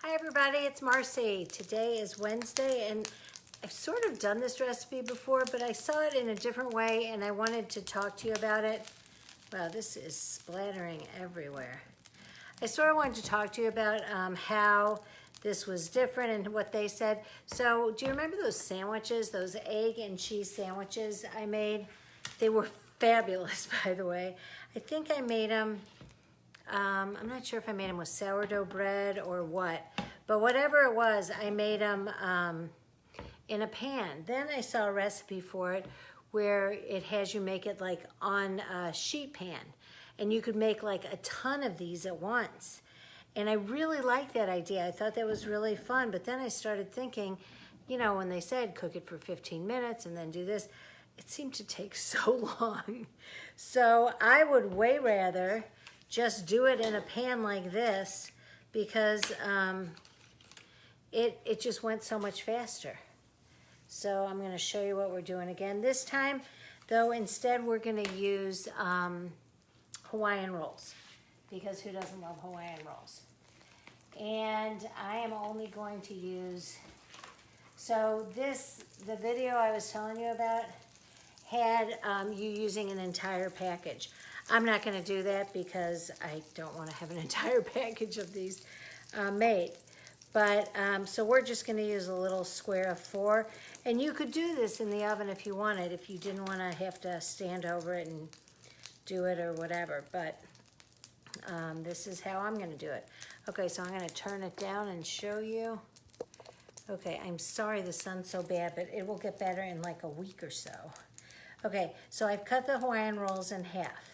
Hi everybody, it's Marcie. Today is Wednesday and I've sort of done this recipe before, but I saw it in a different way and I wanted to talk to you about it. Wow, this is splattering everywhere. I sort of wanted to talk to you about how this was different and what they said. So do you remember those sandwiches, those egg and cheese sandwiches I made? They were fabulous, by the way. I think I made them, I'm not sure if I made them with sourdough bread or what, but whatever it was, I made them in a pan. Then I saw a recipe for it where it has you make it like on a sheet pan, and you could make like a ton of these at once. And I really liked that idea. I thought that was really fun, but then I started thinking, you know, when they said cook it for 15 minutes and then do this, it seemed to take so long. So I would way rather just do it in a pan like this because it just went so much faster. So I'm going to show you what we're doing again. This time, though, instead we're going to use Hawaiian rolls, because who doesn't love Hawaiian rolls? And I am only going to use, so the video I was telling you about had you using an entire package. I'm not going to do that because I don't want to have an entire package of these made. But so we're just going to use a little square of 4. And you could do this in the oven if you wanted, if you didn't want to have to stand over it and do it or whatever. But this is how I'm going to do it. Okay, so I'm going to turn it down and show you. Okay, I'm sorry the sun's so bad, but it will get better in like a week or so. Okay, so I've cut the Hawaiian rolls in half.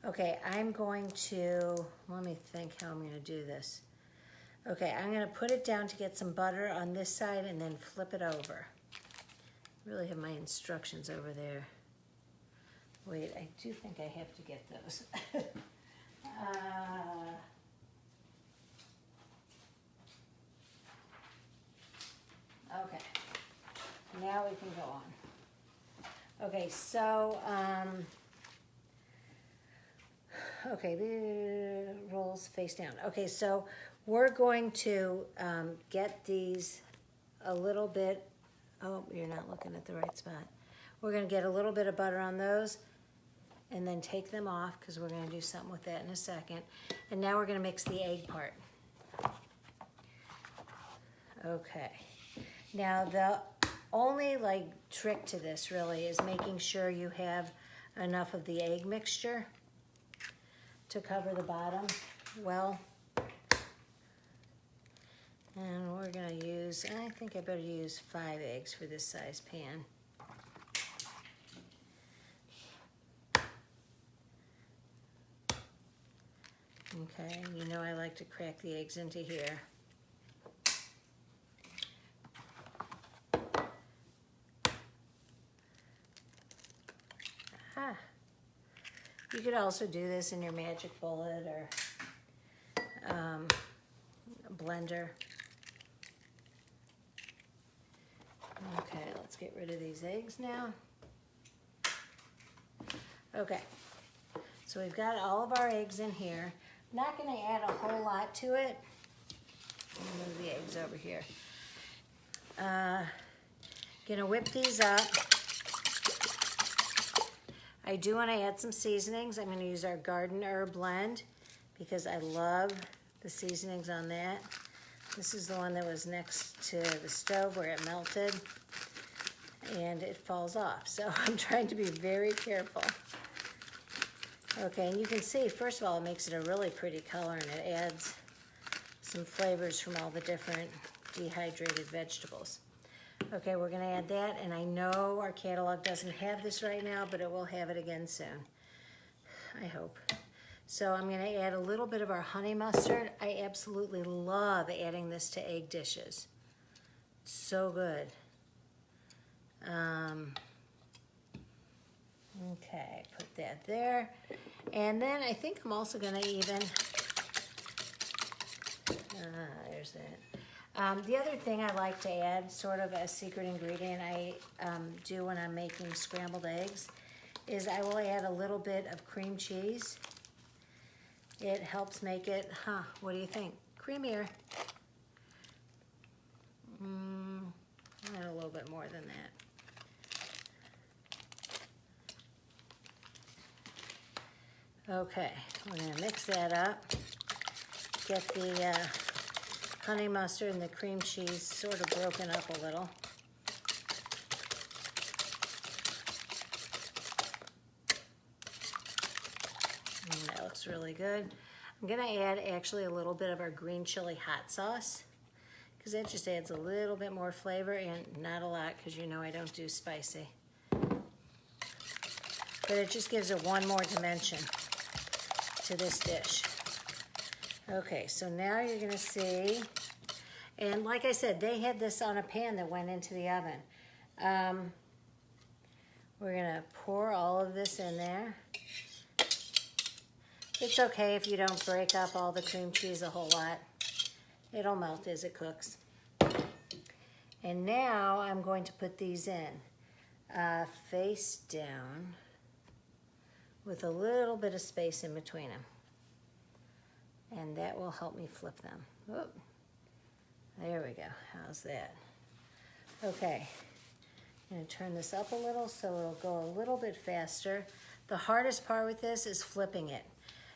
Okay, I'm going to, let me think how I'm going to do this. Okay, I'm going to put it down to get some butter on this side and then flip it over. I really have my instructions over there. Wait, I do think I have to get those. Okay, now we can go on. Okay, so, okay, the rolls face down. Okay, so we're going to get these a little bit, oh, you're not looking at the right spot. We're going to get a little bit of butter on those and then take them off because we're going to do something with that in a second. And now we're going to mix the egg part. Okay, now the only like trick to this really is making sure you have enough of the egg mixture to cover the bottom well. And we're going to use, I think I better use 5 eggs for this size pan. Okay, you know I like to crack the eggs into here. Aha. You could also do this in your magic bullet or a blender. Okay, let's get rid of these eggs now. Okay, so we've got all of our eggs in here. Not going to add a whole lot to it. Let me move the eggs over here. Gonna whip these up. I do want to add some seasonings. I'm going to use our garden herb blend because I love the seasonings on that. This is the one that was next to the stove where it melted and it falls off. So I'm trying to be very careful. Okay, and you can see, first of all, it makes it a really pretty color and it adds some flavors from all the different dehydrated vegetables. Okay, we're gonna add that, and I know our catalog doesn't have this right now, but it will have it again soon, I hope. So I'm gonna add a little bit of our honey mustard. I absolutely love adding this to egg dishes. It's so good. Okay, put that there. And then I think I'm also gonna even, there's that. The other thing I like to add, sort of a secret ingredient I do when I'm making scrambled eggs, is I will add a little bit of cream cheese. it helps make it, what do you think? Creamier. A little bit more than that. Okay, we're gonna mix that up. Get the honey mustard and the cream cheese sort of broken up a little. That looks really good. I'm gonna add actually a little bit of our green chili hot sauce because that just adds a little bit more flavor, and not a lot because you know I don't do spicy. But it just gives it one more dimension to this dish. Okay, so now you're gonna see, and like I said, they had this on a pan that went into the oven. We're gonna pour all of this in there. It's okay if you don't break up all the cream cheese a whole lot. It'll melt as it cooks. And now I'm going to put these in face down with a little bit of space in between them. And that will help me flip them. Whoop. There we go. How's that? Okay. I'm going to turn this up a little so it'll go a little bit faster. The hardest part with this is flipping it.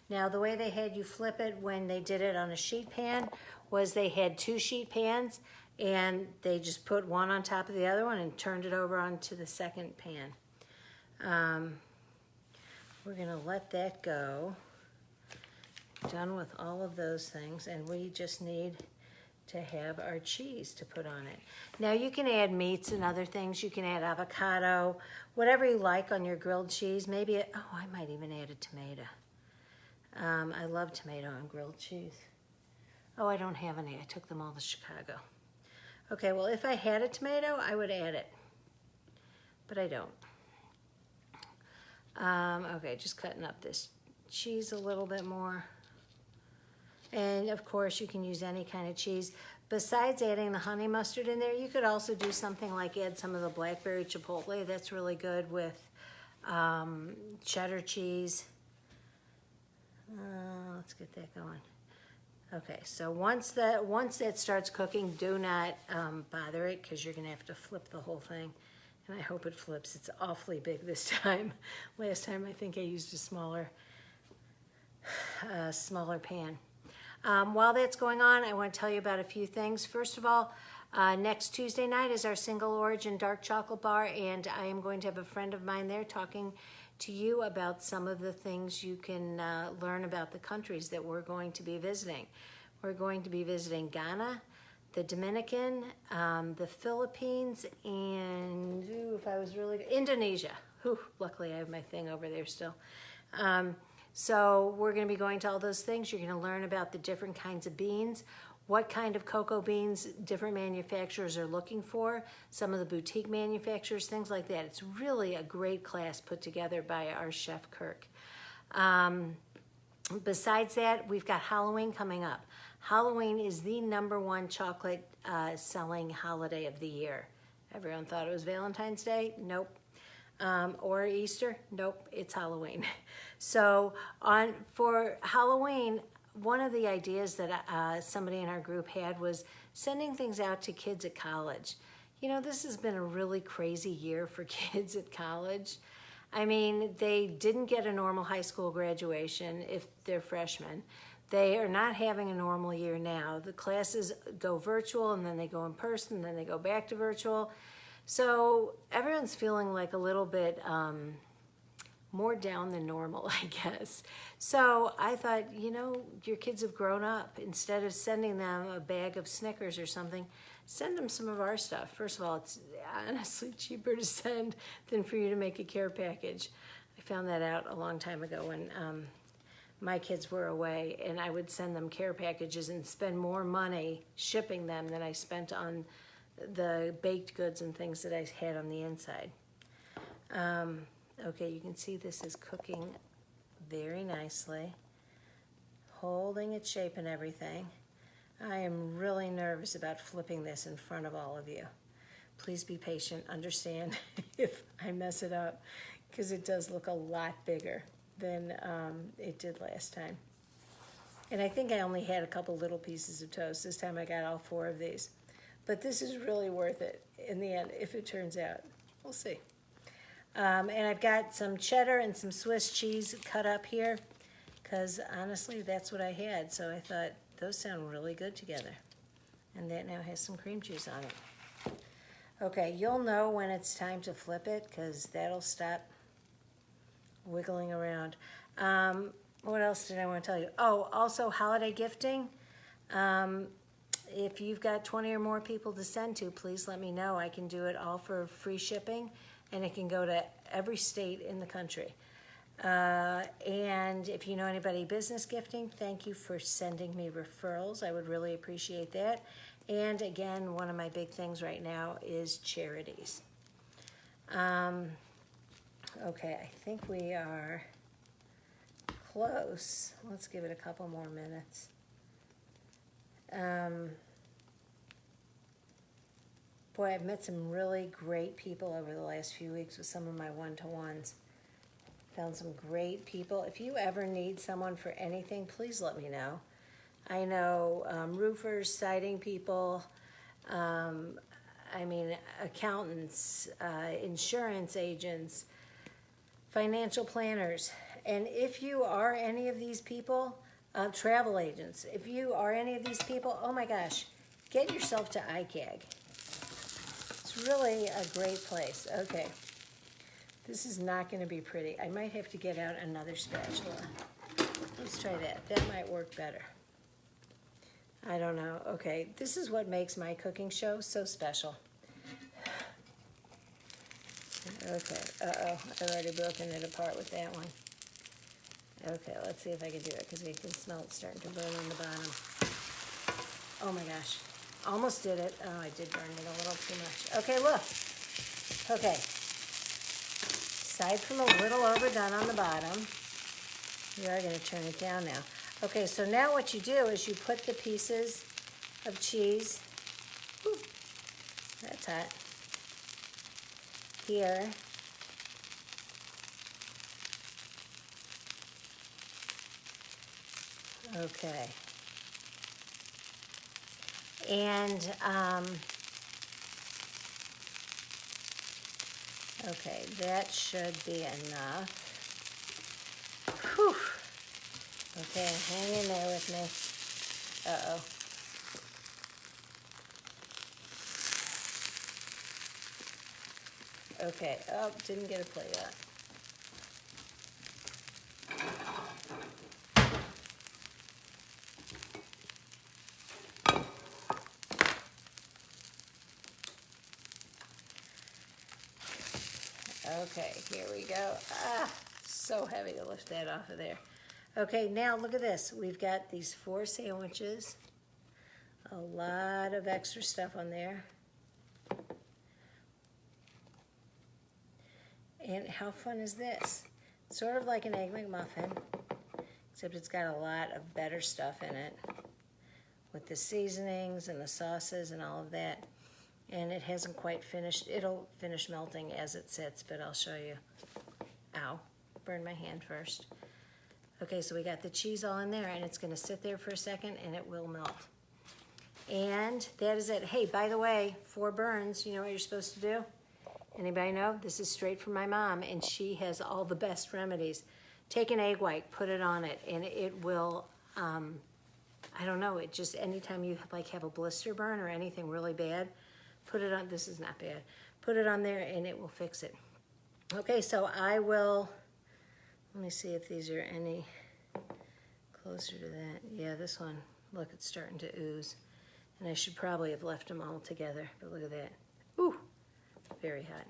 Now, the way they had you flip it when they did it on a sheet pan was they had 2 sheet pans and they just put one on top of the other one and turned it over onto the second pan. We're gonna let that go. Done with all of those things, and we just need to have our cheese to put on it. Now you can add meats and other things. You can add avocado, whatever you like on your grilled cheese. Maybe, I might even add a tomato. I love tomato on grilled cheese. Oh, I don't have any. I took them all to Chicago. Okay, well, if I had a tomato, I would add it. But I don't. Okay, just cutting up this cheese a little bit more. And, of course, you can use any kind of cheese. Besides adding the honey mustard in there, you could also do something like add some of the blackberry chipotle. That's really good with cheddar cheese. Let's get that going. Okay, so once that starts cooking, do not bother it because you're gonna have to flip the whole thing. And I hope it flips. It's awfully big this time. Last time I think I used a smaller pan. While that's going on, I want to tell you about a few things. First of all, next Tuesday night is our single origin dark chocolate bar, and I am going to have a friend of mine there talking to you about some of the things you can learn about the countries that we're going to be visiting. We're going to be visiting Ghana, the Dominican, the Philippines, and Indonesia. Luckily I have my thing over there still. So we're going to be going to all those things. You're going to learn about the different kinds of beans, what kind of cocoa beans different manufacturers are looking for, some of the boutique manufacturers, things like that. It's really a great class put together by our chef Kirk. Besides that, we've got Halloween coming up. Halloween is the #1 chocolate selling holiday of the year. Everyone thought it was Valentine's Day? Nope. Or Easter? Nope, it's Halloween. So for Halloween, one of the ideas that somebody in our group had was sending things out to kids at college. You know, this has been a really crazy year for kids at college. I mean, they didn't get a normal high school graduation if they're freshmen. They are not having a normal year now. The classes go virtual and then they go in person and then they go back to virtual. So everyone's feeling like a little bit more down than normal, I guess. So I thought, you know, your kids have grown up. Instead of sending them a bag of Snickers or something, send them some of our stuff. First of all, it's honestly cheaper to send than for you to make a care package. I found that out a long time ago when my kids were away, and I would send them care packages and spend more money shipping them than I spent on the baked goods and things that I had on the inside. Okay, you can see this is cooking very nicely, holding its shape and everything. I am really nervous about flipping this in front of all of you. Please be patient, understand if I mess it up, because it does look a lot bigger than it did last time. And I think I only had a couple little pieces of toast. This time I got all 4 of these. But this is really worth it in the end, if it turns out. We'll see. And I've got some cheddar and some Swiss cheese cut up here, because honestly, that's what I had. So I thought, those sound really good together. And that now has some cream cheese on it. Okay, you'll know when it's time to flip it, because that'll stop wiggling around. What else did I want to tell you? Oh, also holiday gifting. If you've got 20 or more people to send to, please let me know. I can do it all for free shipping, and it can go to every state in the country. And if you know anybody business gifting, thank you for sending me referrals. I would really appreciate that. And again, one of my big things right now is charities. Okay, I think we are close. Let's give it a couple more minutes. Boy, I've met some really great people over the last few weeks with some of my one-to-ones. Found some great people. If you ever need someone for anything, please let me know. I know roofers, siding people, accountants, insurance agents, financial planners. And if you are any of these people, travel agents, if you are any of these people, oh my gosh, get yourself to ICAG. It's really a great place. Okay, this is not going to be pretty. I might have to get out another spatula. Let's try that. That might work better. I don't know. Okay, this is what makes my cooking show so special. Okay, uh-oh, I've already broken it apart with that one. Okay, let's see if I can do it, because you can smell it starting to burn on the bottom. Oh my gosh, almost did it. Oh, I did burn it a little too much. Okay, look. Okay, aside from a little overdone on the bottom, we are going to turn it down now. Okay, so now what you do is you put the pieces of cheese, whew, that's hot, here. Okay. And, okay, that should be enough. Whew. Okay, hang in there with me. Uh-oh. Okay, oh, didn't get a plate out. Okay, here we go. Ah, so heavy to lift that off of there. Okay, now look at this. We've got these 4 sandwiches. A lot of extra stuff on there. And how fun is this? Sort of like an Egg McMuffin, except it's got a lot of better stuff in it, with the seasonings and the sauces and all of that. And it hasn't quite finished. It'll finish melting as it sits, but I'll show you. Ow, burned my hand first. Okay, so we got the cheese all in there, and it's gonna sit there for a second, and it will melt. And that is it. Hey, by the way, for burns, you know what you're supposed to do? Anybody know? This is straight from my mom, and she has all the best remedies. Take an egg white, put it on it, and it will, I don't know, it just, anytime you have a blister burn or anything really bad, put it on, this is not bad, put it on there and it will fix it. Okay, so I will, let me see if these are any closer to that. Yeah, this one, look, it's starting to ooze. And I should probably have left them all together, but look at that. Ooh, very hot.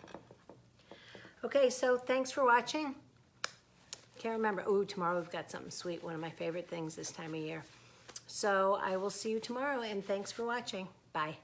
Okay, so thanks for watching. Can't remember, ooh, tomorrow we've got something sweet, one of my favorite things this time of year. So I will see you tomorrow, and thanks for watching. Bye.